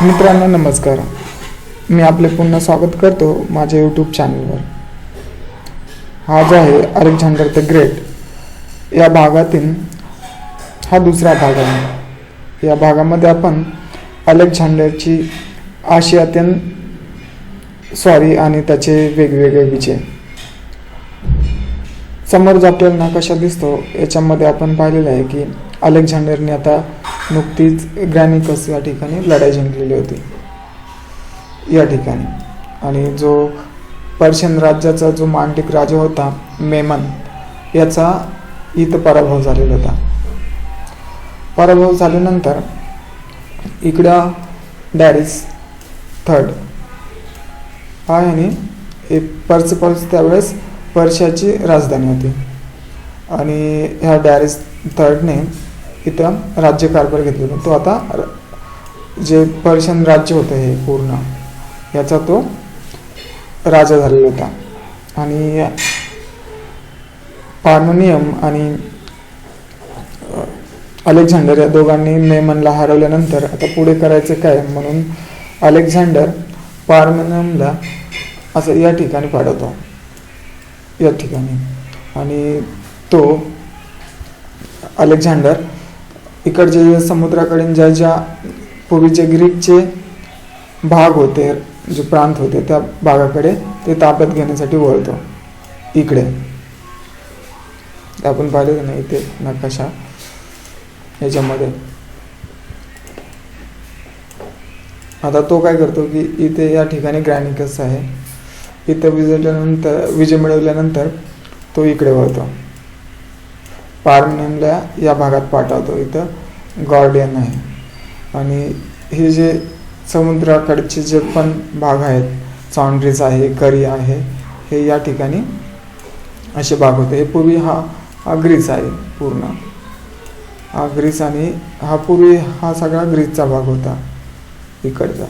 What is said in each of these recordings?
मित्रांनो नमस्कार. मी आपले पुन्हा स्वागत करतो माझ्या यूट्यूब चॅनलवर. हा जो आहे अलेक्झांडर द ग्रेट या भागातील हा दुसरा भाग आहे. या भागामध्ये आपण अलेक्झांडरची आशियातीन स्वारी आणि त्याचे वेगवेगळे विजय समोर जो आपल्याला नकाशा दिसतो याच्यामध्ये आपण पाहिलेलं आहे की अलेक्झांडरने आता नुकतीच ग्रॅनिकस या ठिकाणी लढाई जिंकलेली होती या ठिकाणी. आणि जो पर्शियन राज्याचा जो मांडलिक राजा होता मेमन याचा इथं पराभव झालेला होता. पराभव झाल्यानंतर इकडं डॅरिस थर्ड हा आणि पर्सिपल्स त्यावेळेस पर्शियाची राजधानी होती. आणि ह्या डॅरिस थर्डने इथं राज्यकारभार घेतलेला. तो आता जे पर्शियन राज्य होतं हे पूर्ण याचा तो राजा झालेला होता. आणि पार्मेनियम आणि अलेक्झांडर या दोघांनी मेमनला हरवल्यानंतर आता पुढे करायचं काय म्हणून अलेक्झांडर पार्मेनियमला असं या ठिकाणी पाठवतो या ठिकाणी. आणि तो अलेक्झांडर इकडचे समुद्राकडील ज्या पूर्वीचे ग्रीकचे भाग होते जे प्रांत होते त्या भागाकडे ते ताब्यात घेण्यासाठी वळतो. इकडे आपण पाहिलं नाही ते नकाशा याच्यामध्ये. आता तो काय करतो की इथे या ठिकाणी ग्रॅनिकस आहे. इथं विजय मिळवल्यानंतर तो इकडे वळतो. पार्मेनियमला या भागात पाठवतो. इथं गॉर्डियन आहे. आणि हे जे समुद्राकडचे जे पण भाग आहेत सॉन्ड्रीज आहे करी आहे हे या ठिकाणी असे भाग होते. हे पूर्वी हा ग्रीस आहे पूर्ण. हा ग्रीस आणि हा पूर्वी हा सगळा ग्रीसचा भाग होता इकडचा.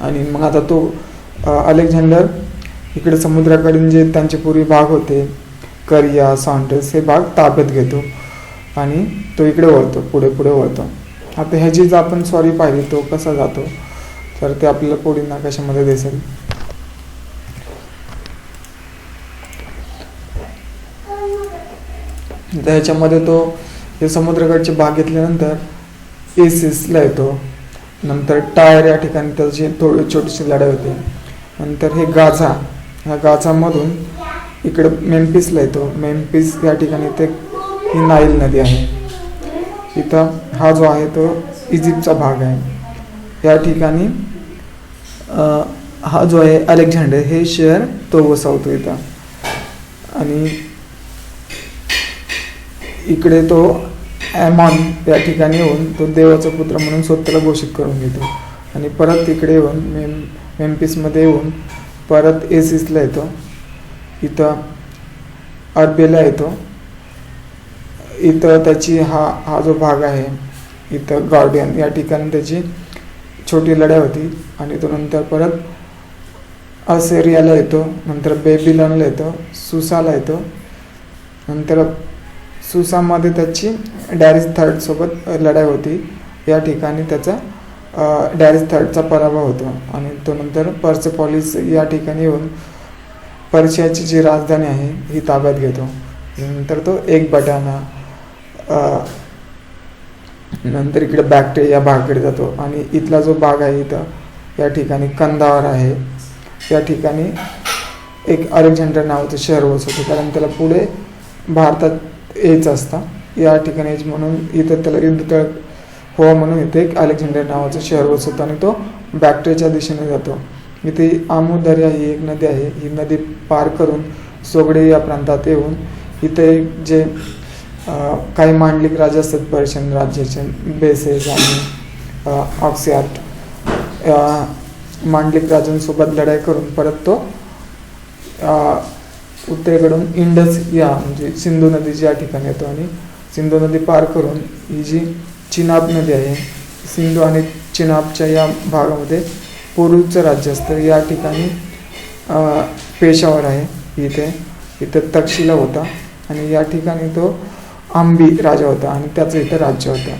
आणि मग आता तो अलेक्झांडर इकडे समुद्राकडील जे त्यांचे पूर्वी भाग होते करिया सॉन्ड्रेस हे भाग ताब्यात घेतो आणि तो इकडे वळतो पुढे वळतो. आता ह्याची जर आपण स्वारी पाहिली तो कसा जातो तर ते आपल्याला पुढील नकाशामध्ये दिसेल. तर ह्याच्यामध्ये तो हे समुद्राकडचे भाग घेतल्यानंतर एसिसला येतो. नंतर टायर या ठिकाणी त्याची थोडी छोटीशी लढाई होते. नंतर हे गाझा ह्या गाझामधून इकडे मेम्फिसला येतो. मेम्फिस या ठिकाणी ते ही नाईल नदी आहे. इथं हा जो आहे तो इजिप्तचा भाग आहे. या ठिकाणी हा जो आहे अलेक्झांडर हे शहर तो वसवतो इथं. आणि इकडे तो ॲमॉन या ठिकाणी येऊन तो देवाचा पुत्र म्हणून स्वतःला घोषित करून घेतो. आणि परत इकडे येऊन मेम्फिसमध्ये येऊन परत एसिसला येतो. इथं अर्बेला येतो. इथं त्याची हा जो भाग आहे इथं गॉर्डियन या ठिकाणी त्याची छोटी लढाई होती. आणि तो नंतर परत असेरियाला येतो. नंतर बेबिलॉनला येतो. सुसाला येतो. नंतर सुसामध्ये त्याची डॅरिस थर्ड सोबत लढाई होती. या ठिकाणी त्याचा डॅरिस थर्डचा पराभव होतो. आणि तो नंतर पर्सेपॉलिस या ठिकाणी येऊन पर्शियाची जी राजधानी आहे ही ताब्यात घेतो. नंतर तो एकबटाना नंतर इकडे बॅक्ट्रिया या भागाकडे जातो. आणि इथला जो भाग आहे इथं या ठिकाणी कंदावर आहे. या ठिकाणी एक अलेक्झांडर नावाचं शहर वसवतो कारण त्याला पुढे भारतात यायचं असतं. या ठिकाणी म्हणून इथं त्याला युद्धतळ व्हावं म्हणून इथे एक अलेक्झांडर नावाचं शहर वसवतो. आणि तो बॅक्ट्रियाच्या दिशेने जातो. इथे आमू दर्या ही एक नदी आहे. ही नदी पार करून सोगडे या प्रांतात येऊन इथे जे काही मांडलिक राजे असतात पर्शियन राज्याचे बेसेस आणि ऑक्सियाट मांडलिक राजांसोबत लढाई करून परत तो उत्तरेकडून इंडस या म्हणजे सिंधू नदीची या ठिकाणी येतो. आणि सिंधू नदी पार करून ही जी चिनाब नदी आहे सिंधू आणि चिनाबच्या या भागामध्ये पूर्वीचं राज्य असतं. या ठिकाणी पेशावर आहे. इथं तक्षशिला होता. आणि या ठिकाणी तो आंबी राजा होता आणि त्याचं इथं राज्य होतं.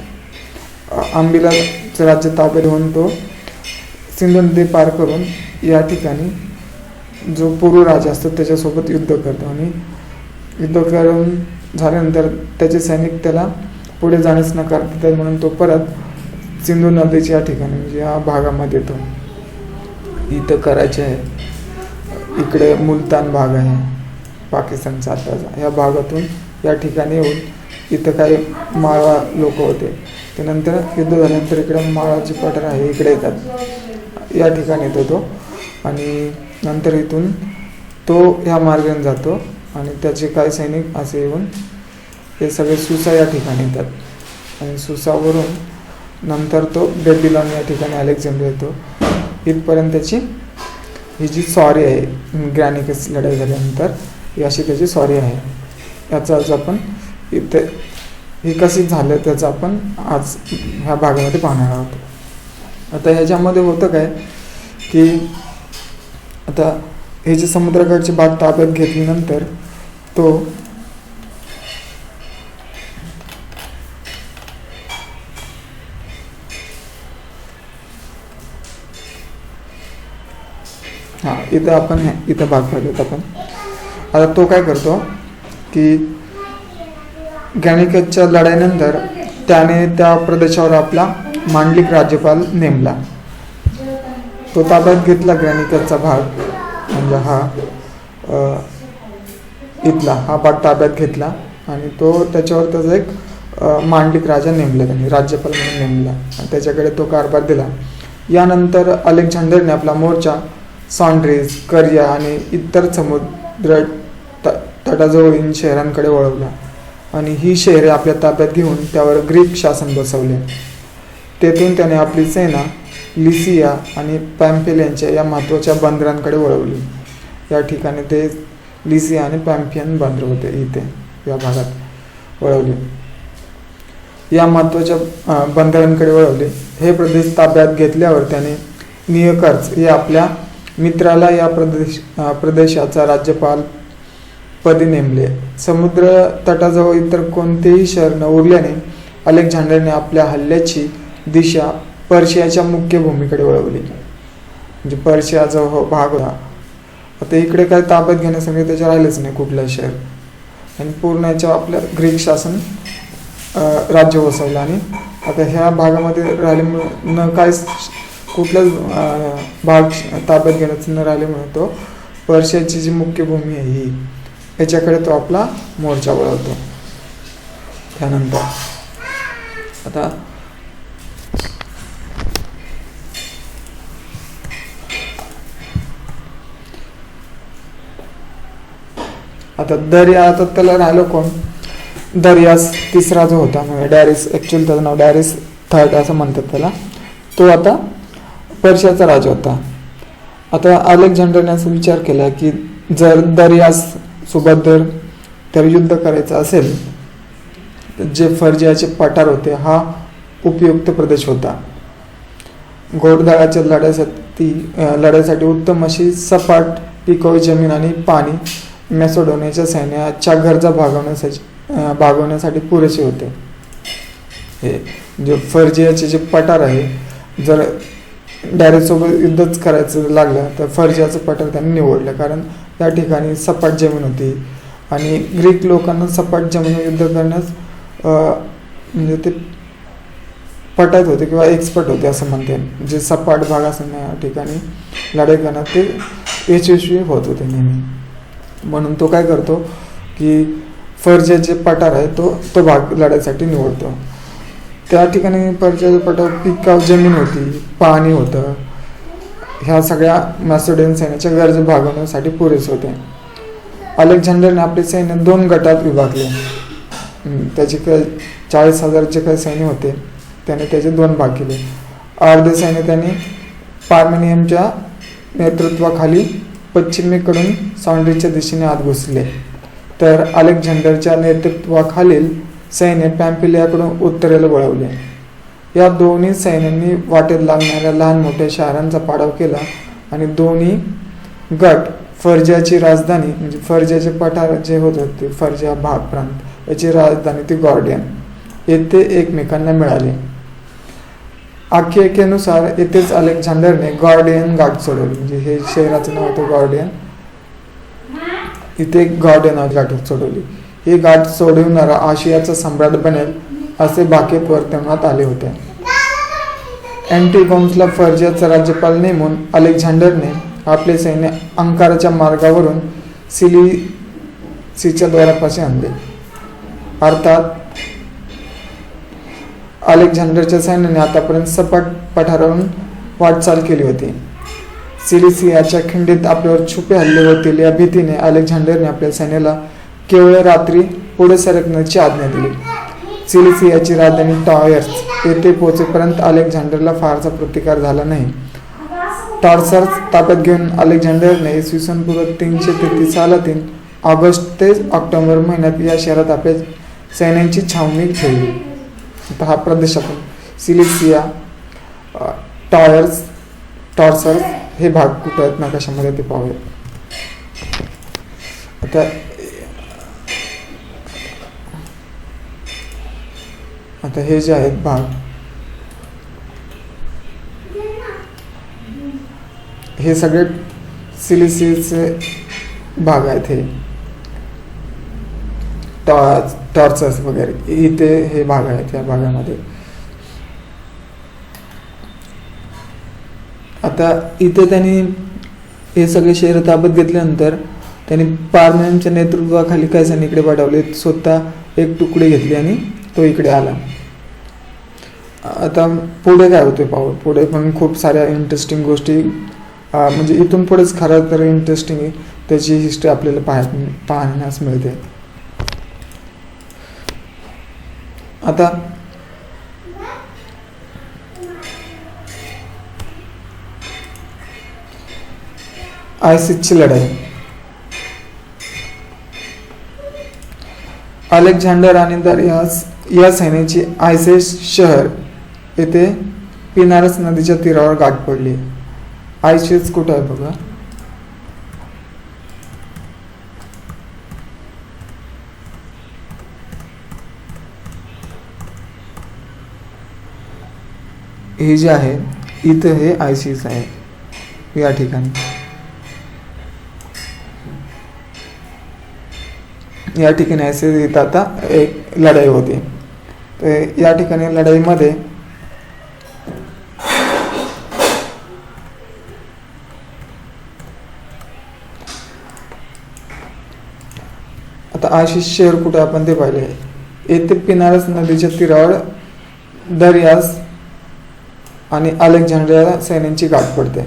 अंबिलाचं राज्य ताब्यात घेऊन तो सिंधू नदी पार करून या ठिकाणी जो पूर्व राजा असतो त्याच्यासोबत युद्ध करतो आणि युद्ध करून झाल्यानंतर त्याचे सैनिक त्याला पुढे जाण्यास नकार देतात, म्हणून तो परत सिंधू नदीच्या या ठिकाणी म्हणजे या भागामध्ये येतो. इथं कराची आहे, इकडे मुलतान भाग आहे पाकिस्तानचा आताचा, या भागातून या ठिकाणी येऊन इथं काही माळवा लोक होते. त्यानंतर युद्ध झाल्यानंतर इकडे माळाची पठार आहे, इकडे येतात, या ठिकाणी येतो तो आणि नंतर इथून तो ह्या मार्गाने जातो आणि त्याचे काही सैनिक असे येऊन हे सगळे सुसा या ठिकाणी येतात आणि सुसावरून नंतर तो बेबीलोन या ठिकाणी अलेक्झांडर येतो. इथपर्यंत त्याची ही जी सॉरी आहे ग्रॅनिकस लढाई झाल्यानंतर ही अशी त्याची सॉरी आहे. याचा आज आपण इथे हे कसे झालं त्याचं आपण आज ह्या भागामध्ये पाहणार आहोत. आता ह्याच्यामध्ये होतं काय की आता हे जे समुद्राकडची बाग ताब्यात घेतल्यानंतर तो इथं आपण इथं भाग पाहिलेत आपण. आता तो काय करतो की ग्रॅनिकसच्या लढाईनंतर त्याने त्या प्रदेशावर आपला मांडलिक राज्यपाल नेमला. तो ताब्यात घेतला ग्रॅनिकसचा भाग म्हणजे हा इथला हा भाग ताब्यात घेतला आणि तो त्याच्यावर त्याचा एक मांडलिक राजा नेमला, त्यांनी राज्यपाल म्हणून नेमला आणि त्याच्याकडे तो कारभार दिला. यानंतर अलेक्झांडरने आपला मोर्चा सॉन्ड्रीज, करिया आणि इतर समुद्र तटाजवळील शहरांकडे वळवला आणि ही शहरे आपल्या ताब्यात घेऊन त्यावर ग्रीक शासन बसवले. तेथून त्याने आपली सेना लिसिया आणि पॅम्फिलियनच्या या महत्त्वाच्या बंदरांकडे वळवली. या ठिकाणी ते लिसिया आणि पॅम्फियन बंदर होते, इथे या भागात वळवले. या महत्त्वाच्या बंदरांकडे वळवले. हे प्रदेश ताब्यात घेतल्यावर त्याने नियकर्स हे आपल्या मित्राला या प्रदेशाचा राज्यपाल पदी नेमले. समुद्र तटाजवळ इतर कोणतेही शहर न उरल्याने अलेक्झांडरने आपल्या हल्ल्याची दिशा पर्शियाच्या मुख्य भूमीकडे वळवली, म्हणजे पर्शियाचा भाग होता. आता इकडे काय ताब्यात घेण्यासाठी त्याच्या राहिलेच नाही कुठलं शहर आणि पूर्ण याच्या आपल्या ग्रीक शासन राज्य वसवलं आणि आता ह्या भागामध्ये राहिल्यामुळे न काय कुठलाच भाग ताब्यात घेण्याचं न राहिल्यामुळे तो पर्शियाची जी मुख्य भूमी आहे ही याच्याकडे तो आपला मोर्चा वळवतो. त्यानंतर आता दर्या, आता त्याला राहिलो कोण, दर्यास तिसरा जो होता म्हणजे डॅरिस, ॲक्च्युअली त्याचं नाव डॅरिस थर्ड असं म्हणतात त्याला, तो आता पर्शियाचा राजा होता. आता अलेक्झांडरने असा विचार केला की जर दर्यास सोबत जर युद्ध करायचं असेल तर जे फर्जियाचे पठार होते हा उपयुक्त प्रदेश होता. घोडदळाच्या लढाईसाठी उत्तम अशी सपाट पिकाऊ जमीन आणि पाणी मॅसेडोनियाच्या सैन्याच्या गरजा भागवण्यासाठी पुरेसे होते. हे जे फर्जियाचे जे पठार आहे, जर डॅरिससोबत युद्धच करायचं लागलं तर फर्जियाचं पठार त्यांनी निवडलं, कारण त्या ठिकाणी सपाट जमीन होती आणि ग्रीक लोकांना सपाट जमिनीवर युद्ध करण्यास म्हणजे ते पटत होते किंवा एक्सपर्ट होते असं म्हणते. जे सपाट भाग असेल या ठिकाणी लढाई करण्यात ते यशस्वी होत होते नेहमी. म्हणून तो काय करतो की फर्जियाचे पठार आहे तो भाग लढाईसाठी निवडतो. त्या ठिकाणी फर्जियाचे पठार पिकाऊ जमीन होती, पाणी होतं, ह्या सगळ्या मॅसेडोनियन सैन्याच्या गरजा भागवण्यासाठी पुरेसे होते. अलेक्झांडरने आपले सैन्य 2 गटात विभागले. त्याचे काही 40,000 काही सैन्य होते त्याने त्याचे 2 भाग केले. अर्धे सैन्य त्याने पार्मेनियमच्या नेतृत्वाखाली पश्चिमेकडून सॉन्ड्रीजच्या दिशेने आत घुसले, तर अलेक्झांडरच्या नेतृत्वाखालील सैन्य पॅम्फिलियाकडून उत्तरेला वळवले. या दोन्ही सैन्यांनी वाटेत लागणाऱ्या लहान मोठ्या शहरांचा पाडाव केला आणि दोन्ही गट फर्जियाची राजधानी म्हणजे फर्जियाचे पठार जे होत होते, फर्जिया भाग प्रांत, याची राजधानी ती गॉर्डियन येथे एकमेकांना मिळाले. आख्यायिकेनुसार येथेच अलेक्झांडरने गॉर्डियन घाट सोडवली. म्हणजे हे शहराचं नाव होतं गॉर्डियन. इथे गॉर्डियन घाट सोडवली. ही घाट सोडवणारा आशियाचा सम्राट बनेल असे भाकीत वर्तवण्यात आले होते. अँटिगोनसला पर्शियाचा राज्यपाल नेमून अलेक्झांडरने आपले सैन्य अंकाराच्या मार्गावरून सिलिसीच्या द्वारापाशी आणले. अर्थात अलेक्झांडरच्या सैन्याने आतापर्यंत सपाट पठारावरून वाटचाल केली होती. सिलिसियाच्या खिंडीत आपल्यावर छुपे हल्ले होतील या भीतीने अलेक्झांडरने आपल्या सैन्याला केवळ रात्री पुढे सरकण्याची आज्ञा दिली. सिलिसियाची राजधानी टॉयर्स येथे पोहोचेपर्यंत अलेक्झांडरला फारसा प्रतिकार झाला नाही. टॉर्सर्स ताब्यात घेऊन अलेक्झांडरने इसवी सन पूर्व 333 सालातील ऑगस्ट ते ऑक्टोबर महिन्यात या शहरात आपल्या सैन्यांची छावणी ठेवली. आता हा प्रदेश आपण सिलिसिया, टॉर्सर्स हे भाग कुठे आहेत नकाशामध्ये ते पाहूया. आता हे जे आहेत भाग, हे सगळे सिलिसियाचे भाग आहेत. हे टॉर्सर्स वगैरे इथे हे भाग आहेत. या भागामध्ये आता इथे त्यांनी हे सगळे शहर ताब्यात घेतल्यानंतर त्यांनी पार्मेनियमच्या नेतृत्वाखाली काय सैन्य इकडे पाठवले. स्वतः एक तुकडे घेतले आणि तो इकडे आला. आता पुढे काय होते पाहू. पुढे पण खूप साऱ्या इंटरेस्टिंग गोष्टी, म्हणजे इथून पुढेच खरं तर इंटरेस्टिंग आहे. त्याची हिस्ट्री आपल्याला पाहण्यास मिळते. आता आयसिसची लढाई. अलेक्झांडर आणि दरियास या सैन्याची आयसिस शहर येथे पिनारस नदीच्या तीरावर गाठ पडली. आयसिस कुठे आहे बघा. हे जे आहे इथं हे आयसिस आहे या ठिकाणी. या ठिकाणी आयसिस इथं आता एक लढाई होती. तर या ठिकाणी लढाईमध्ये आता आयसिस शहर कुठे आपण ते पाहिले. येथे पिनारस नदीच्या तीरावर दरियास आणि अलेक्झांडर सैन्यांची गाठ पडते.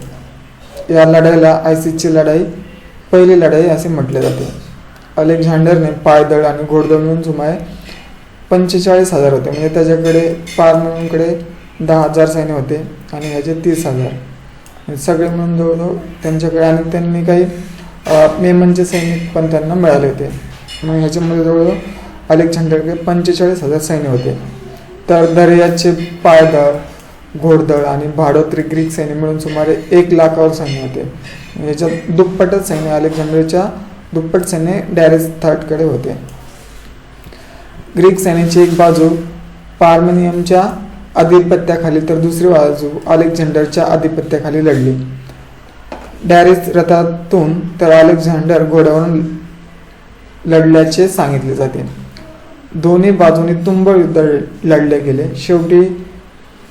या लढाईला आयसिसची लढाई, पहिली लढाई असे म्हटले जाते. अलेक्झांडरने पायदळ आणि घोडदळ मिळून सुमारे 45,000 होते. म्हणजे त्याच्याकडे पार्मेनियमकडे 10,000 सैन्य होते आणि ह्याचे 30,000. सगळे मिळून जवळजवळ त्यांच्याकडे, आणि त्यांनी काही मेमनचे सैनिक पण त्यांना मिळाले होते. मग ह्याच्यामध्ये जवळजवळ अलेक्झांडरकडे 45,000 सैन्य होते. तर दर्याचे पायदळ, घोडदळ आणि भाडोत्री ग्रीक सैन्य मिळून सुमारे 1,00,000 सैन्य होते. याच्यात दुप्पटच सैन्य, अलेक्झांडरच्या दुप्पट सैन्य डॅरियस थर्डकडे होते. ग्रीक सैन्याची एक बाजू पार्मेनियमच्या आधिपत्याखाली तर दुसरी बाजू अलेक्झांडरच्या आधिपत्याखाली लढली. डॅरियस रथातून तर अलेक्झांडर घोड्यावरून लढल्याचे सांगितले जाते. दोन्ही बाजूनी तुंबळ युद्ध लढले गेले. शेवटी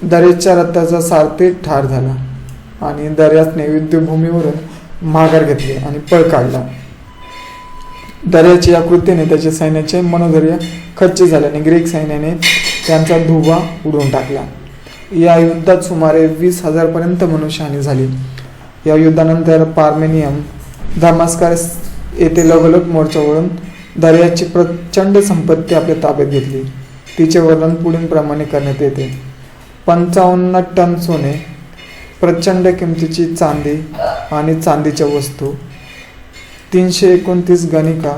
दर्यासच्या रथाचा सारथी ठार झाला आणि दर्यासने युद्धभूमीवरून माघार घेतली आणि पळ काढला. दर्याच्या या कृतीने त्याच्या सैन्याचे मनोधैर्य खच्ची झाल्याने ग्रीक सैन्याने त्यांचा धुव्वा उडवून टाकला. या युद्धात सुमारे 20,000 पर्यंत मनुष्यहानी झाली. या युद्धानंतर पार्मेनियम दमास्कस येथे लगोलग मोर्चा वळून दर्याची प्रचंड संपत्ती आपल्या ताब्यात घेतली. तिचे वर्णन पुढील प्रमाणे करण्यात येते. 55 टन सोने, प्रचंड किमतीची चांदी आणि चांदीच्या वस्तू, 329 गणिका,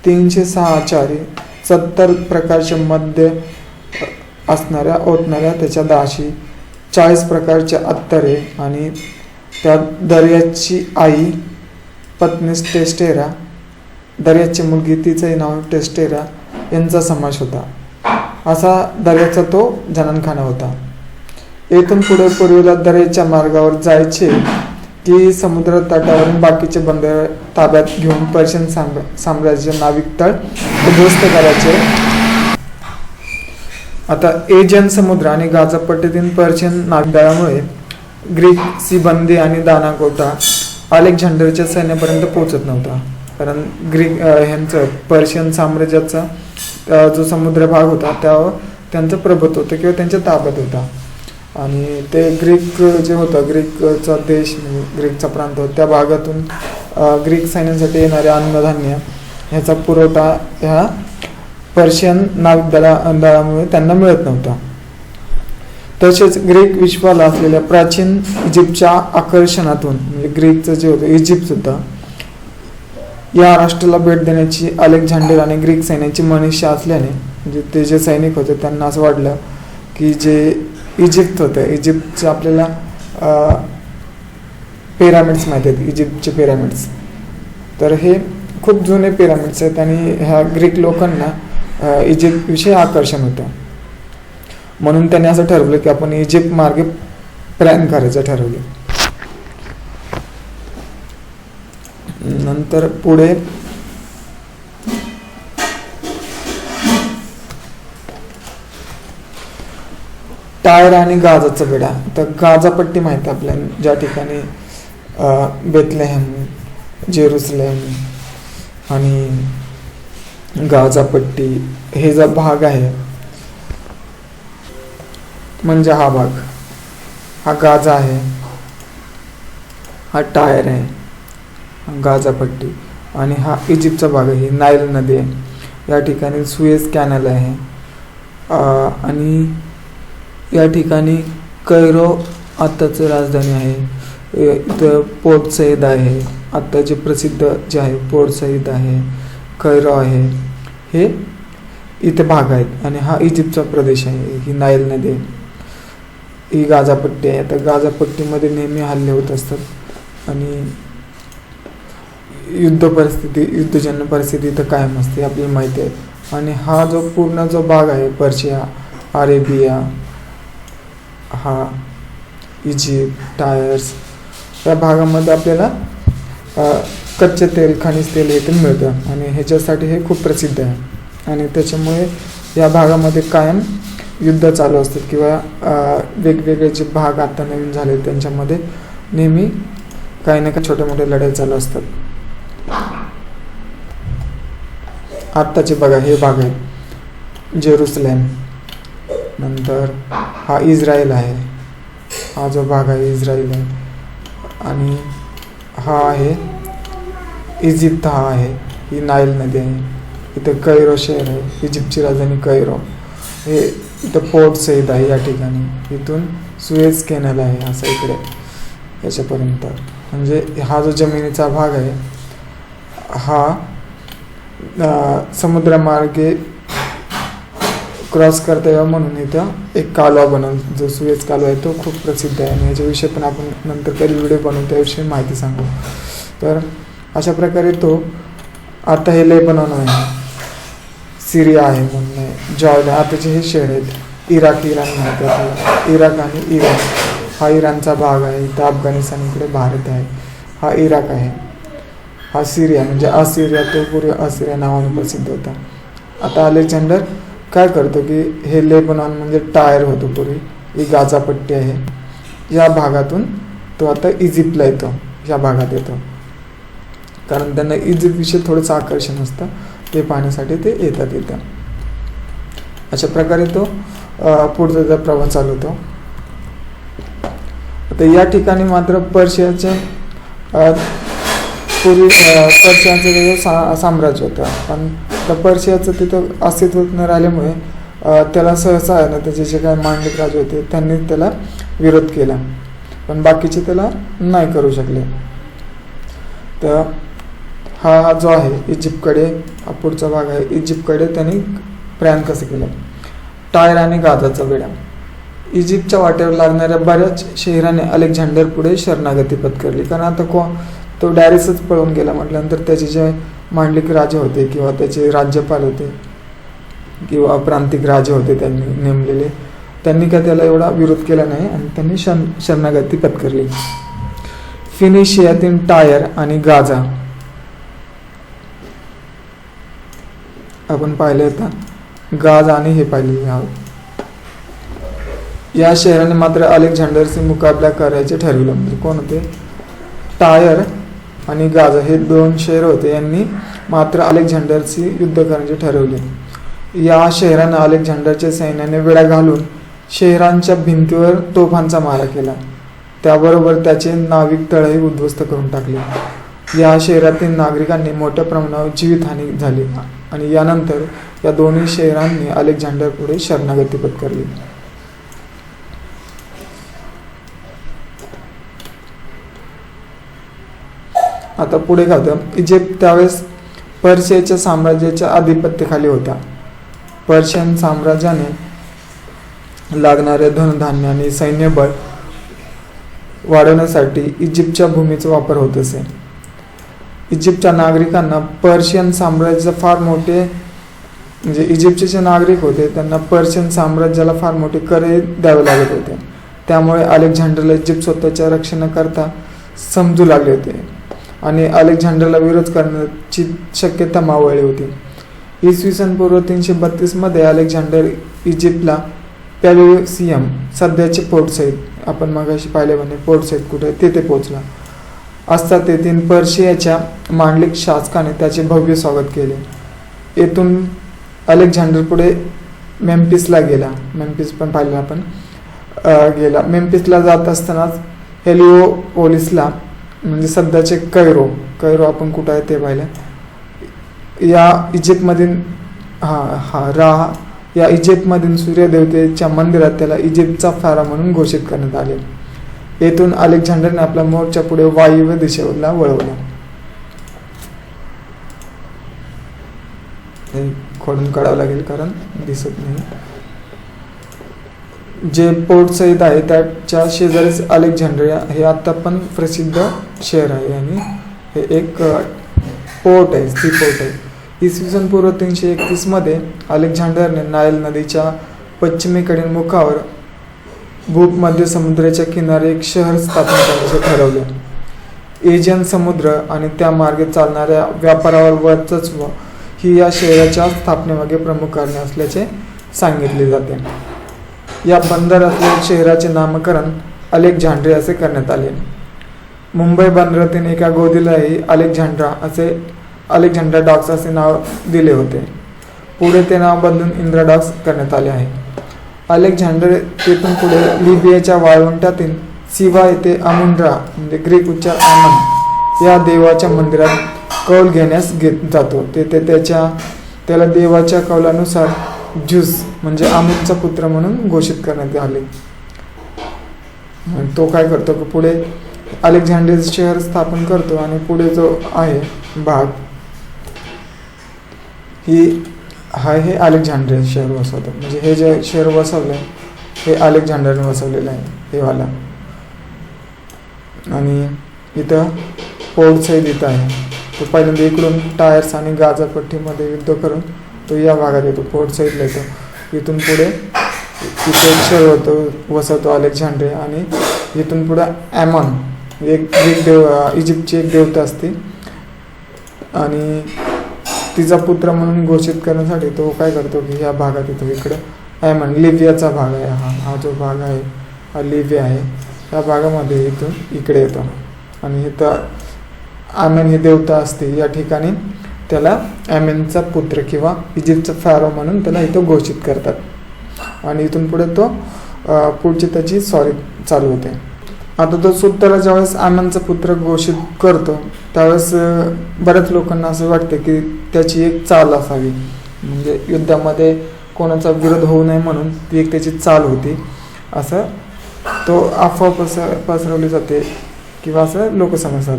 306 आचारी, 70 प्रकारचे मद्य असणाऱ्या ओतणाऱ्या त्याच्या दाशी, 40 प्रकारचे अत्तरे आणि त्यात दर्याची आई पत्नी टेस्टेरा, दर्याची मुलगी तिचंही नाव टेस्टेरा यांचा समावेश होता. असा दर्याचा तो जननखाना होता. येथून पुढे पूर्वेला दरेच्या मार्गावर जायचे की समुद्र तटावरून बाकीचे बंदर ताब्यात घेऊन पर्शियन साम्राज्य नाविक तळ उद्ध्वस्त करायचे. आता एजियन समुद्र आणि गाझापट्टीतील पर्शियन नाविकदळामुळे ग्रीक सीबंदी आणि दानाकोटा अलेक्झांडरच्या सैन्यापर्यंत पोहोचत नव्हता. कारण ग्रीक ह्यांचं पर्शियन साम्राज्याचा जो समुद्र भाग होता त्यावर त्यांचं प्रभुत्व होतं किंवा त्यांच्या ताब्यात होता. आणि ते ग्रीक जे होतं, ग्रीकचा देश म्हणजे ग्रीकचा प्रांत होता, त्या भागातून ग्रीक सैन्यासाठी येणारे अन्नधान्य ह्याचा पुरवठा ह्या पर्शियन नाविक दळामुळे त्यांना मिळत नव्हता. तसेच ग्रीक विश्वाला असलेल्या प्राचीन इजिप्तच्या आकर्षणातून म्हणजे ग्रीकचं जे होतं इजिप्त सुद्धा या राष्ट्राला भेट देण्याची अलेक्झांडर आणि ग्रीक सैन्याची मनीषा असल्याने म्हणजे ते जे सैनिक होते त्यांना असं वाटलं की जे इजिप्त होतं, इजिप्तचे आपल्याला पिरामिड्स माहिती आहेत, इजिप्तचे पिरामिड्स, तर हे खूप जुने पिरामिड्स आहेत आणि ह्या ग्रीक लोकांना इजिप्तविषयी आकर्षण होतं. म्हणून त्यांनी असं ठरवलं की आपण इजिप्त मार्गे प्रयाण करायचं ठरवलं. नंतर पुढे टायर आणि गाझाचा बेडा. तर गाझापट्टी माहिती आहे आपल्याला, ज्या ठिकाणी बेथलेहेम, जेरुसलेम आणि गाझापट्टी हे जो भाग आहे म्हणजे हा भाग, हा गाझा आहे, हा टायर आहे, गाझापट्टी, आणि हा इजिप्तचा भाग आहे, नाईल नदी आहे, या ठिकाणी सुएझ कॅनल आहे, आणि या ठिकाणी कैरो आत्ताचं राजधानी आहे, इथं पोर्ट सईद आहे, आत्ताचे प्रसिद्ध जे आहे पोर्ट सईद आहे, कैरो आहे, हे इथे भाग आहेत. आणि हा इजिप्तचा प्रदेश आहे, ही नाईल नदी आहे, ही गाझापट्टी आहे. आता गाझापट्टीमध्ये नेहमी हल्ले होत असतात आणि युद्धजन्य परिस्थिती इथं कायम असते, आपल्याला माहिती आहे. आणि हा जो पूर्ण जो भाग आहे पर्शिया, अरेबिया, हा इजिप्त, टायर्स, या भागामध्ये आपल्याला कच्चे तेल, खनिज तेल हे पण मिळतं आणि ह्याच्यासाठी हे खूप प्रसिद्ध आहे. आणि त्याच्यामुळे या भागामध्ये कायम युद्ध चालू असतात किंवा वेगवेगळे जे भाग आता नवीन झाले त्यांच्यामध्ये नेहमी काही ना काही छोटे मोठे लढाई चालू असतात. आत्ताचे बघा हे भाग आहेत जेरुसलेम, नंतर हा इस्रायल आहे, हा जो भाग आहे इस्रायल आहे, आणि हा आहे इजिप्त, हा आहे, ही नाईल नदी आहे, इथं कैरो शहर आहे, इजिप्तची राजधानी कैरो, हे इथं पोर्ट सईद आहे, या ठिकाणी इथून सुएझ कॅनल आहे असं इकडे याच्यापर्यंत. म्हणजे हा जो जमिनीचा भाग आहे हा समुद्रमार्गे क्रॉस करता यावं म्हणून इथं एक कालवा बनवला, जो सुएझ कालवा आहे तो खूप प्रसिद्ध आहे आणि याच्याविषयी पण आपण नंतर काही व्हिडिओ बनवू, त्याविषयी माहिती सांगू. तर अशा प्रकारे तो आता हे लेबनॉन आहे, सिरिया आहे म्हणून आहे, जॉर्डन, आताचे हे शहर आहेत, इराक, इराण माहिती, इराक आणि इराण, हा इराणचा भाग आहे, इथं अफगाणिस्तान, इकडे भारत आहे, हा इराक आहे, हा सिरिया म्हणजे असिरिया, तो पूर्वी असिरिया नावाने प्रसिद्ध होता. आता अलेक्झांडर काय करतो की हे लेबनॉन म्हणजे टायर होतो पूर्वी, ही गाझापट्टी आहे, या भागातून तो आता इजिप्तला येतो, या भागात येतो, कारण त्यांना इजिप्तविषयी थोडंसं आकर्षण असतं, ते पाहण्यासाठी ते येतात इथं. अशा प्रकारे तो पुढचा त्याचा प्रवास चालू होतो. आता या ठिकाणी मात्र पर्शियाचे पूर्वी पर्शियाचं वेगळं साम्राज्य होतं, पण त्या पर्शियाचं तिथं अस्तित्व न राहिल्यामुळे त्याला सहसा आहे ना त्याचे जे काही मांडलिक राजे होते त्यांनी त्याला विरोध केला, पण बाकीचे त्याला नाही करू शकले. तर हा जो आहे इजिप्तकडे, हा पुढचा भाग आहे इजिप्तकडे, त्यांनी प्रयाण कसं केलं. टायर आणि गाझाचा बेडा. इजिप्तच्या वाटेवर लागणाऱ्या बऱ्याच शहराने अलेक्झांडर पुढे शरणागती पत्करली, कारण आता तो डायरेक्टच पळून गेला म्हटल्यानंतर त्याचे जे मांडलिक राजे होते किंवा त्याचे राज्यपाल होते किंवा प्रांतिक राजे होते त्यांनी नेमलेले, त्यांनी काय त्याला एवढा विरोध केला नाही आणि त्यांनी शरणागती पत्करली. फिनिशियातील टायर आणि गाझा आपण पाहिले आता, गाझा आणि हे पाहिले आहोत. या शहराने मात्र अलेक्झांडरशी मुकाबला करायचे ठरविलं. म्हणजे कोण होते? टायर आणि गाझा हे 2 शहर होते. यांनी मात्र अलेक्झांडरशी युद्ध करण्याचे ठरवले. या शहरानं अलेक्झांडरच्या सैन्याने वेढा घालून शहरांच्या भिंतीवर तोफांचा मारा केला. त्याबरोबर त्याचे नाविक तळही उद्ध्वस्त करून टाकले. या शहरातील नागरिकांनी मोठ्या प्रमाणावर जीवितहानी झाली आणि यानंतर या दोन्ही शहरांनी अलेक्झांडर पुढे शरणागती पत्करली. आता पुढे खातं. इजिप्त त्यावेळेस पर्शियाच्या साम्राज्याच्या आधिपत्याखाली होता. पर्शियन साम्राज्याने लागणारे धनधान्य आणि सैन्यबळ वाढवण्यासाठी इजिप्तच्या भूमीचा वापर होत असे. इजिप्तच्या नागरिकांना पर्शियन साम्राज्याचा फार मोठे म्हणजे इजिप्तचे जे नागरिक होते त्यांना पर्शियन साम्राज्याला फार मोठे कर द्यावे लागत होते. त्यामुळे अलेक्झांडरला इजिप्त स्वतःच्या रक्षणाकरता समजू लागले होते आणि अलेक्झांडरला विरोध करण्याची शक्यता मावळली होती. इसवी सन पूर्व 332 मध्ये अलेक्झांडर इजिप्तला पॅलेसियम सध्याचे पोर्ट सैद, आपण मगाशी पाहिले म्हणे पोर्ट सैद कुठे, तेथे पोहोचला असता तेथील पर्शियाच्या मांडलिक शासकाने त्याचे भव्य स्वागत केले. येथून अलेक्झांडर पुढे मेम्फिसला गेला. मेम्फिस पण पाहिलं आपण गेला. मेम्फिसला जात असतानाच हेलिओपोलिसला म्हणजे सध्याचे कैरो आपण कुठं आहे ते पाहिलं. या इजिप्तमधील या इजिप्तमधील सूर्यदेवतेच्या मंदिरात त्याला इजिप्तचा फारा म्हणून घोषित करण्यात आले. येथून अलेक्झांडरने आपला मोर्चा पुढे वायव्य दिशेला वळवला. हे खोडून काढावं लागेल कारण दिसत नाही. जे पोर्ट सैद आहे त्याच्या शेजारीच अलेक्झांड्रिया हे आता पण प्रसिद्ध शहर आहे आणि हे एक पोर्ट आहे, सी पोर्ट आहे. इसवी सन पूर्व 331 मध्ये अलेक्झांडरने नाईल नदीच्या पश्चिमेकडील मुखावर भूमध्य समुद्राच्या किनारी एक शहर स्थापन करण्याचे ठरवले. एजियन समुद्र आणि त्या मार्गे चालणाऱ्या व्यापारावर वर्चस्व ही या शहराच्या स्थापनेमागे प्रमुख कारणे असल्याचे सांगितले जाते. या बंदर असलेल्या शहराचे नामकरण अलेक्झांड्रिया असे करण्यात आले. मुंबई बंदरातील एका गोदीलाही अलेक्झांड्रा डॉक्स असे नाव दिले होते. पुढे ते नाव बदलून इंदिरा डॉक्स करण्यात आले आहे. अलेक्झांडर तेथून पुढे लिबियाच्या वाळवंटातील सिवा येथे अमुंड्रा म्हणजे ग्रीक उच्चार आमन या देवाच्या मंदिरात कौल घेण्यास जातो. तेथे त्याला देवाच्या कौलानुसार ज्यूस म्हणजे आमुनचा पुत्र म्हणून घोषित करण्यात आले. तो काय करतो की पुढे अलेक्झांड्रिया शहर स्थापन करतो आणि पुढे जो आहे भाग हे अलेक्झांड्रिया शहर वसवतो. म्हणजे हे जे शहर वसवलं हे अलेक्झांडरने वसवलेलं आहे हे वाला. आणि इथं पोर्ट सैद इथं आहे. तो पहिल्यांदा इकडून टायर्स आणि गाझा पट्टीमध्ये युद्ध करून तो या भागात येतो, पोर्ट सैदला येतो. इथून पुढे इथे एक शहर वसवतो अलेक्झांड्रिया आणि इथून पुढे ॲमॉन एक इजिप्तची एक देवता असते आणि तिचा पुत्र म्हणून घोषित करण्यासाठी तो काय करतो की ह्या भागात येतो. इकडं ॲमॉन लिबियाचा भाग आहे. हा जो भाग आहे हा लिबिया आहे. या भागामध्ये इथून इकडे येतो आणि इथं आमेन ही देवता असते. या ठिकाणी त्याला ॲमेनचा पुत्र किंवा इजिप्तचा फॅरो म्हणून त्याला इथं घोषित करतात आणि इथून पुढे तो पुढची त्याची चालू होते. आता तो सुद्धाला ज्यावेळेस ॲमेनचा पुत्र घोषित करतो त्यावेळेस बऱ्याच लोकांना असं वाटतं की त्याची एक चाल असावी, म्हणजे युद्धामध्ये कोणाचा विरोध होऊ नये म्हणून ती एक त्याची चाल होती असं तो अफवा पसरवली जाते किंवा असं लोक समजतात.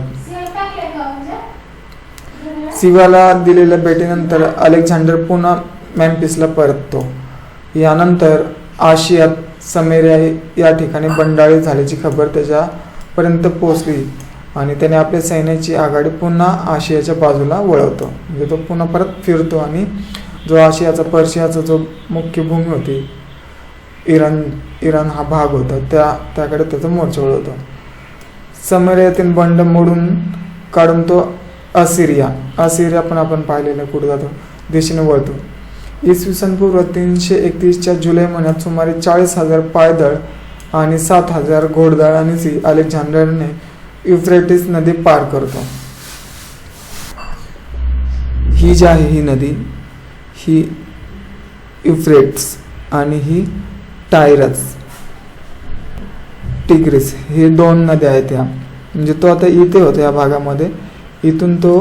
सिवाला दिलेल्या भेटीनंतर अलेक्झांडर पुन्हा मेम्फिसला परततो. यानंतर आशियात समेरिया या ठिकाणी बंडाळी झाल्याची खबर त्याच्यापर्यंत पोहोचली आणि त्याने आपल्या सैन्याची आघाडी पुन्हा आशियाच्या बाजूला वळवतो. म्हणजे तो पुन्हा परत फिरतो आणि जो आशियाचा पर्शियाचा जो मुख्य भूमी होती इराण हा भाग होता त्याकडे त्याचा मोर्चा वळवतो. समरियातील बंड मोडून काढून तो असिरिया पण आपण पाहिलेलं कुठे जातो दिशेने वळतो. इसवी सन पूर्व 331च्या जुलै महिन्यात सुमारे 40,000 पायदळ आणि 7,000 घोडदळांनी अलेक्झांडरने युफ्रेटिस नदी पार करतो. ही जी आहे ही नदी ही युफ्रेट्स आणि ही टिग्रिस हे 2 नद्या आहेत. ह्या म्हणजे तो आता इथे होता या भागामध्ये. इथून तो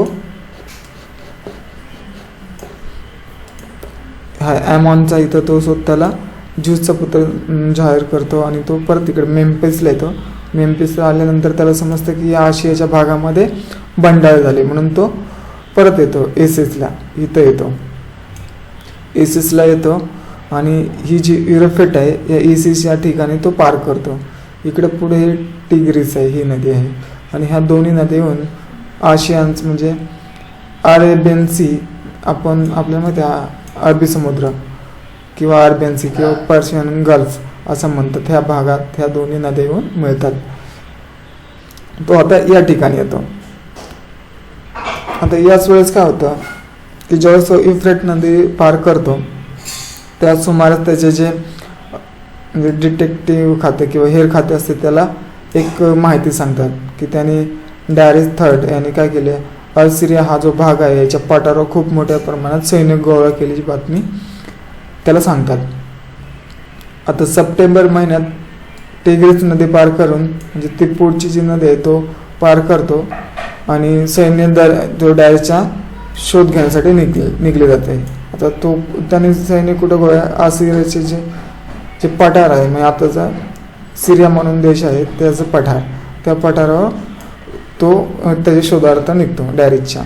ॲमॉनचा इथं तो स्वतःला ज्यूसचा पुत्र जाहीर करतो आणि तो परत इकडे मेम्फिसला येतो. मेम्फिसला आल्यानंतर त्याला समजतं की या आशियाच्या भागामध्ये बंडाळ झाले म्हणून तो परत येतो एसिसला. इथं येतो एसिसला येतो आणि ही जी युरोफेट आहे या एसिस या ठिकाणी तो पार करतो. इकडे पुढे टिग्रिस आहे ही नदी आहे आणि ह्या दोन्ही नद्या आशियान्स म्हणजे अरेबियन सी आपण आपल्याला माहिती आहे अरबी समुद्र किंवा अरेबियन सी किंवा पर्शियन गल्फ असं म्हणतात. ह्या भागात ह्या दोन्ही नद्या येऊन मिळतात. तो आता या ठिकाणी येतो. आता याच वेळेस काय होतं की ज्यावेळेस तो युफ्रेट नदी पार करतो त्या सुमारास त्याचे जे म्हणजे डिटेक्टिव्ह खाते किंवा हेर खाते असते त्याला एक माहिती सांगतात की त्याने डॅरिस थर्ड यांनी काय केले असिरिया हा जो भाग आहे याच्या पठारावर खूप मोठ्या प्रमाणात सैन्य गोळा केल्याची बातमी त्याला सांगतात. आता सप्टेंबर महिन्यात टिग्रिस नदी पार करून म्हणजे ती पुढची जी नदी आहे तो पार करतो आणि सैन्य जो डॅरिसचा शोध घेण्यासाठी निघले जाते. आता तो त्याने सैन्य कुठं गोळा असिरियाचे जे पठार आहे म्हणजे आताचा सिरिया म्हणून देश आहे त्याचं पठार त्या पठारावर तो त्याच्या शोधार्थ निघतो डॅरिसच्या.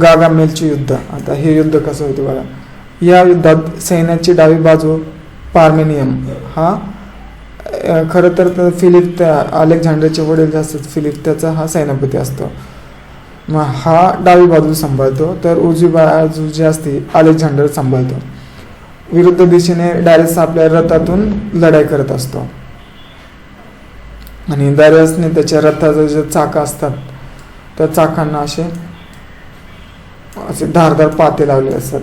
गागामेलचे युद्ध. आता हे युद्ध कसं होतं बघा. या युद्धात सैन्याची डावी बाजू पार्मेनियम हा खरं तर फिलिप अलेक्झांडरचे वडील जे असतात फिलिप त्याचा हा सेनापती असतो. मग हा डावी बाजू सांभाळतो तर उजवी बाजू जी असते अलेक्झांडर सांभाळतो. विरुद्ध दिशेने डॅरिस आपल्या रथातून लढाई करत असतो आणि डॅरिसने त्याच्या रथाचे जे चाकं असतात त्या चाकांना असे धारदार पाते लावलेले असतात.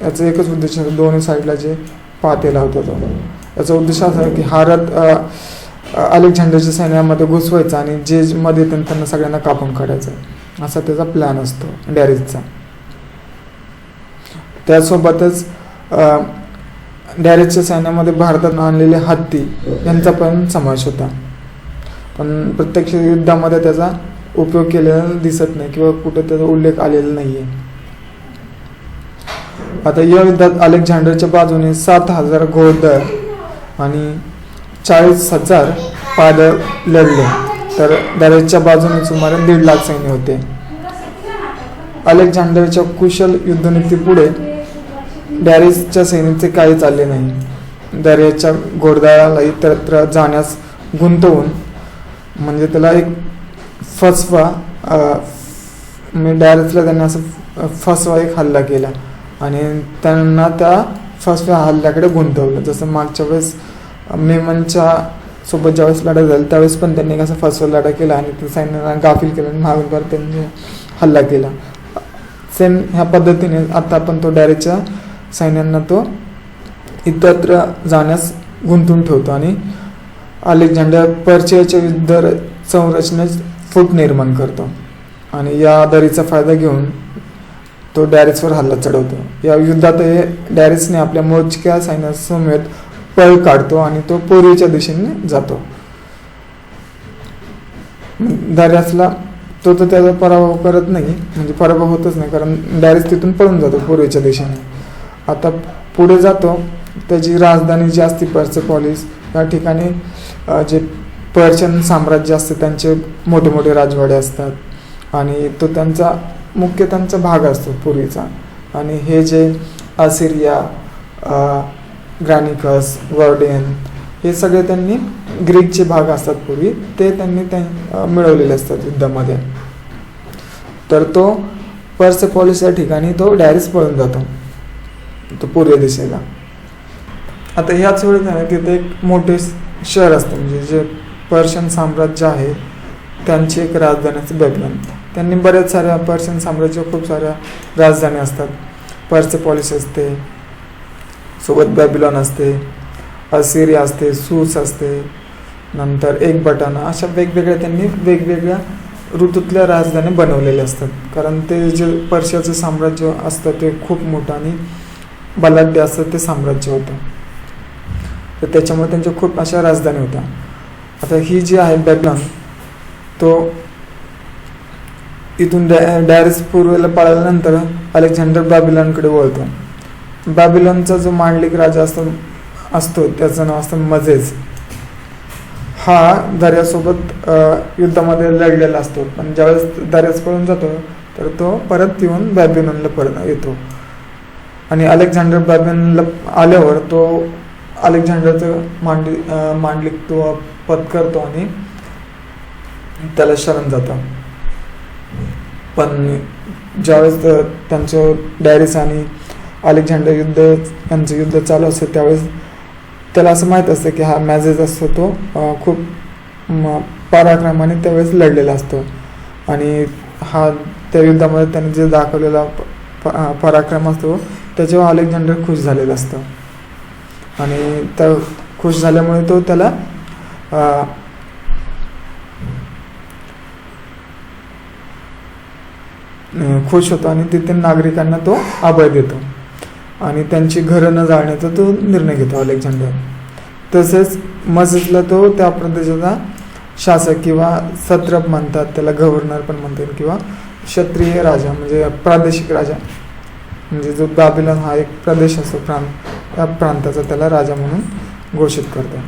याचं एकच उद्देश आहे दोन्ही साईडला जे पाते लावतात याचा उद्देश असा आहे की हा रथ अलेक्झांडरच्या सैन्यामध्ये घुसवायचा आणि जे मध्ये त्यांना सगळ्यांना कापून काढायचं असा त्याचा प्लॅन असतो डॅरिसचा. त्यासोबतच डॅरिसच्या सैन्यामध्ये भारतात आणलेले हत्ती यांचा पण समावेश होता पण प्रत्यक्ष युद्धामध्ये त्याचा उपयोग केलेला दिसत नाही किंवा कुठे त्याचा उल्लेख आलेला नाहीये. आता या युद्धात अलेक्झांडरच्या बाजूने 7,000 घोडदळ आणि 40,000 पायदळ लढले तर डॅरिसच्या बाजूने सुमारे 1.5 लाख सैन्य होते. अलेक्झांडरच्या कुशल युद्धनीतीपुढे डॅरिसच्या सैन्याचे काही चालले नाही. डॅरिसच्या घोडदळाला इतरत्र जाण्यास गुंतवून म्हणजे त्याला एक फसवा डॅरिसला त्यांनी असं फसवा एक हल्ला केला आणि त्यांना त्या फसव्या हल्ल्याकडे गुंतवलं. जसं मागच्या वेळेस मेमनच्या सोबत ज्यावेळेस लढाई झाली त्यावेळेस पण त्यांनी एक असा फसवा लढा केला आणि त्या सैन्याला गाफील केलं आणि मागून परत त्यांनी हल्ला केला. सेम ह्या पद्धतीने आता आपण तो डॅरिसच्या सैन्यांना तो इतरत्र जाण्यास गुंतवून ठेवतो आणि अलेक्झांडर पर्शियाच्या युद्ध संरचनेत फूट निर्माण करतो आणि या दरीचा फायदा घेऊन तो डॅरिसवर हल्ला चढवतो. या युद्धात डॅरिसने आपल्या मोजक्या सैन्यासमवेत पळ काढतो आणि तो पूर्वेच्या दिशेने जातो. डॅरिसला तो तर त्याचा पराभव करत नाही म्हणजे पराभव होतच नाही कारण डॅरिस तिथून पळून जातो पूर्वेच्या दिशेने. आता पुढे जातो त्याची राजधानी जी असते पर्सेपोलिस या ठिकाणी जे पर्शियन साम्राज्य असते त्यांचे मोठे मोठे राजवाडे असतात आणि तो त्यांचा भाग असतो पूर्वीचा. आणि हे जे असिरिया ग्रानिकस वर्डेन हे सगळे त्यांनी ग्रीकचे भाग असतात पूर्वी ते त्यांनी मिळवलेले असतात युद्धामध्ये. तर तो पर्सेपोलिस या ठिकाणी तो डायरेक्ट पळून जातो, तो पूर्व दिशेला. आता ह्याच वेळेस आहे तिथे एक मोठे शहर असतं, म्हणजे जे पर्शियन साम्राज्य आहे त्यांची एक राजधानी असते बॅबिलॉन. त्यांनी बऱ्याच साऱ्या पर्शियन साम्राज्य खूप साऱ्या राजधानी असतात. पर्सेपोलिस असते, सोबत बॅबिलॉन असते, असिरिया असते, सूस असते, नंतर एक बटाना, अशा वेगवेगळ्या त्यांनी वेगवेगळ्या ऋतूतल्या राजधानी बनवलेल्या असतात. कारण ते जे पर्शियाचं साम्राज्य असतं ते खूप मोठं आणि बलाढ्य असं ते साम्राज्य होतं, तर त्याच्यामुळे त्यांच्या खूप अशा राजधानी होत्या. आता ही जी आहे बॅबिलॉन, तो इथून डायरेक्ट पूर्वेला पळाल्यानंतर अलेक्झांडर बॅबिलॉनकडे वळतो. बॅबिलॉनचा जो मांडलिक राजा असतो त्याचं नाव असतं मजेज. हा दर्यासोबत युद्धामध्ये लढलेला असतो, पण ज्यावेळेस दर्यास पळून जातो तर तो परत येऊन बॅबिलॉनला परत येतो. आणि अलेक्झांडर बॅबिलॉनला आल्यावर तो अलेक्झांडरचं मांडलिक तो पत्करतो आणि त्याला शरण जातो. पण ज्यावेळेस त्यांचं डॅरिस आणि अलेक्झांडर यांचं युद्ध चालू असतं त्यावेळेस त्याला असं माहीत असतं की हा मॅजेस असतो तो खूप पराक्रमाने त्यावेळेस लढलेला असतो. आणि हा त्या युद्धामध्ये त्याने जे दाखवलेला पराक्रम असतो त्याच्यावर अलेक्झांडर खुश झालेला असतो. आणि त्या खुश झाल्यामुळे तो त्याला खुश होतो आणि तिथे नागरिकांना तो अभय देतो आणि त्यांची घरं न जाळण्याचा तो निर्णय घेतो अलेक्झांडर. तसेच मजेसला तो त्या प्रदेशाचा शासक किंवा सत्रप म्हणतात, त्याला गव्हर्नर पण म्हणतात, किंवा क्षत्रिय राजा म्हणजे प्रादेशिक राजा, म्हणजे जो बॅबिलॉन हा एक प्रदेश असतो त्या प्रांताचा त्याला राजा म्हणून घोषित करतो.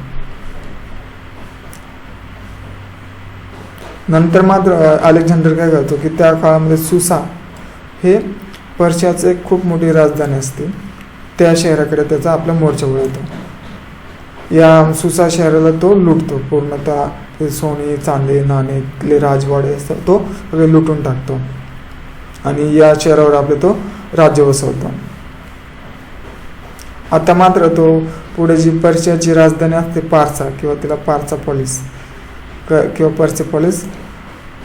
नंतर मात्र अलेक्झांडर काय करतो की त्या काळामध्ये सुसा हे पर्शियाचं एक खूप मोठी राजधानी असते, त्या शहराकडे त्याचा आपला मोर्चा वळवतो. या सुसा शहराला तो लुटतो, पूर्णतः ते सोने चांदी नाणे राजवाडे असतात तो सगळे लुटून टाकतो आणि या शहरावर आपले तो राज्य बसवतो. आता मात्र तो पुढे जी पर्शियाची राजधानी असते पार्सा किंवा तिला पार्सापोलिस किंवा पर्सेपोलिस,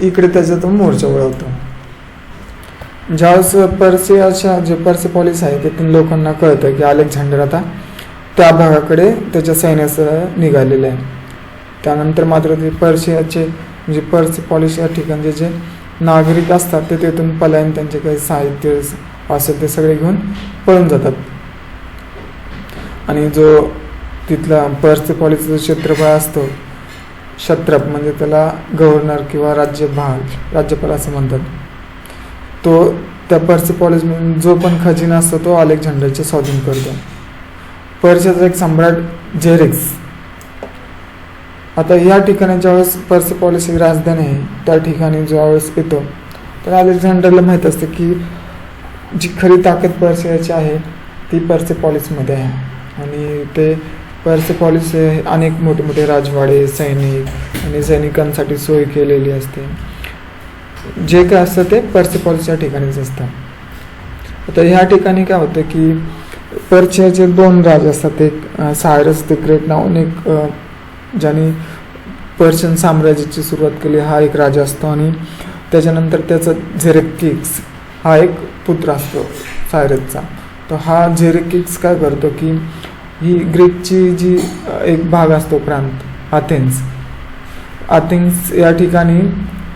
इकडे त्याचा तो मोर्चा वळवतो. ज्यावेळेस पर्शियाच्या जे पर्सेपोलिस आहे त्यातून लोकांना कळतं की अलेक्झांडर आता त्या भागाकडे त्याच्या सैन्यासह निघालेलं आहे. त्यानंतर मात्र ते पर्शियाचे म्हणजे पर्सेपोलिस या ठिकाणचे जे नागरिक असतात ते तिथून पलायन त्यांचे काही साहित्य असेल ते सगळे घेऊन पळून जातात. आणि जो तिथला पर्सेपोलिसचा क्षेत्रफळ असतो, क्षत्रप म्हणजे त्याला गव्हर्नर किंवा राज्यपाल असं म्हणतात, तो त्या पर्सेपोलिस जो पण खजिना असतो तो अलेक्झांडरच्या स्वाधीन करतो. पर्शियाचा एक सम्राट जेरिक्स, आता या ठिकाणी ज्यावेळेस पर्सेपोलिस ही राजधानी आहे त्या ठिकाणी ज्यावेळेस येतो तर अलेक्झांडरला माहीत असते की जी खरी ताकद पर्शियाची आहे ती पर्सेपोलिसमध्ये आहे. आणि ते पर्सेपोलिस अनेक मोठे मोठे राजवाडे, सैनिक आणि सैनिकांसाठी सोय केलेली असते. जे काय असतं ते पर्सेपोलिसच्या ठिकाणीच असतं. आता ह्या ठिकाणी काय होतं की पर्शियाचे 2 राजे असतात. एक सायरस द ग्रेट नावाने एक ज्याने पर्शियन साम्राज्याची सुरुवात केली हा एक राजा असतो आणि त्याच्यानंतर त्याचा झेरेक्सिस हा एक पुत्र असतो सायरसचा. तर हा झेरेक्सिस काय करतो की ही ग्रीकची जी एक भाग असतो प्रांत अथेन्स या ठिकाणी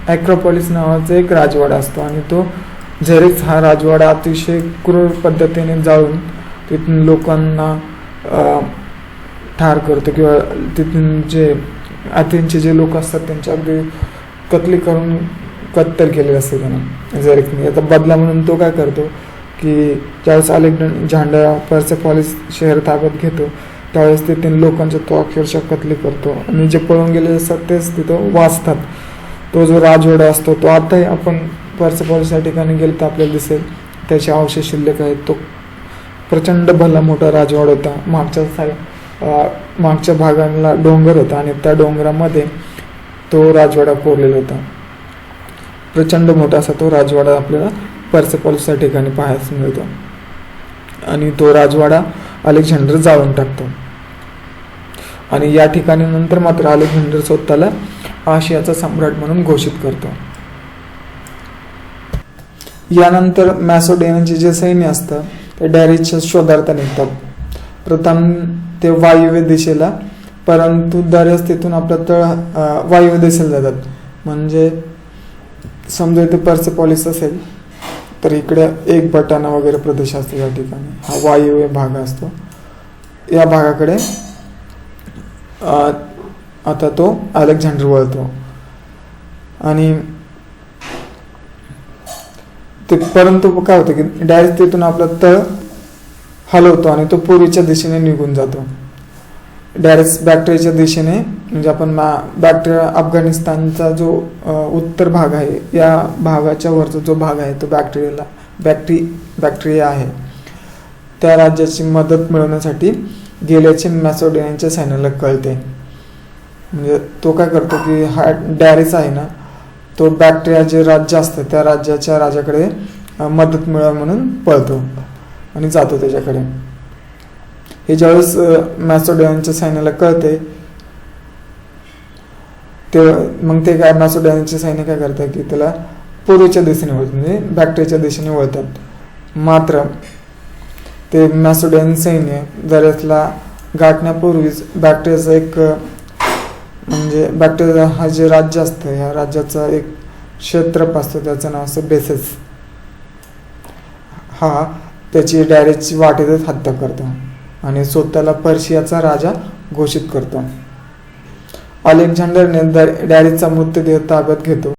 ॲक्रोपोलिस नावाचा एक राजवाडा असतो आणि तो झेरेक्स हा राजवाडा अतिशय क्रूर पद्धतीने जाळून तिथून लोकांना ठार करतो किंवा तिथून जे अथेन्सचे जे लोक असतात त्यांच्या अगदी कत्तल केलेलं असतं त्यांना झेरेक्सने. याचा बदला म्हणून तो काय करतो की ज्यावेळेस अलेक्झांडर पर्सेपोलिस शहर ताब्यात घेतो त्यावेळेस तिथून लोकांच्या तो अक्षरशः कत्ल करतो आणि जे पळून गेलेले असतात तेच तिथं वाचतात. तो जो राजवाडा असतो तो आताही आपण पर्सेपोलिस या ठिकाणी गेलो तर आपल्याला दिसेल त्याचे अवशेष शिल्लक आहेत. तो प्रचंड भला मोठा राजवाडा होता. मागच्या भागाला डोंगर होता आणि त्या डोंगरामध्ये तो राजवाडा कोरलेला होता. प्रचंड मोठा असा तो राजवाडा आपल्याला पर्सेपोलिस या ठिकाणी पाहायला मिळतो आणि तो राजवाडा अलेक्झांडर जाळून टाकतो. आणि या ठिकाणी नंतर मात्र अलेक्झांडर स्वतःला आशियाचा सम्राट म्हणून घोषित करतो. यानंतर मॅसेडोनियाचे जे सैन्य असतं ते डॅरिसच्या शोधार्थ निघतात. प्रथम ते वायव्य दिशेला, परंतु दरस तिथून आपलं तळ वायव्य दिशेला जातात. म्हणजे समजा इथे पर्सेपोलिस असेल तर इकडे एक बटाणा वगैरे प्रदेश असतो, या ठिकाणी हा वायव्य भाग असतो. या भागाकडे आता तो अलेक्झांडर वळतो आणि ते, परंतु काय होतं की डायरेक्ट तिथून आपला तळ हलवतो आणि तो पूर्वेच्या दिशेने निघून जातो. डायरेक्ट बॅक्ट्रियाच्या दिशेने, म्हणजे आपण बॅक्ट्रिया अफगाणिस्तानचा जो उत्तर भाग आहे, या भागाच्या वरचा जो भाग आहे तो बॅक्ट्रिया आहे, त्या राज्याची मदत मिळवण्यासाठी गेल्याचे मॅसेडोनियाच्या सैन्याला कळते. म्हणजे तो काय करतो की हा डॅरिस आहे ना, तो बॅक्ट्रिया जे राज्य असतं त्या राज्याच्या राजाकडे मदत मिळवा म्हणून पळतो आणि जातो त्याच्याकडे. हे ज्यावेळेस मॅसेडोनियाच्या सैन्याला कळते ते मग ते काय मॅसेडोनियाचे सैन्य काय करतात की त्याला पूर्वेच्या दिशेने वळतात, म्हणजे बॅक्ट्रियाच्या दिशेने वळतात. मात्र ते मॅसेडोनियन सैन्य दऱ्यातला गाठण्यापूर्वीच बॅक्ट्रियाचा एक, म्हणजे बॅक्ट्रिया हा जे राज्य असतं ह्या राज्याचा एक क्षेत्रप असतो, त्याचं नाव असतं बेसेस. हा त्याची डॅरिसची वाटेतच हत्या करतो आणि स्वतःला पर्शियाचा राजा घोषित करतो. अलेक्झांडरने डॅरिसचा मृतदेह ताब्यात घेतो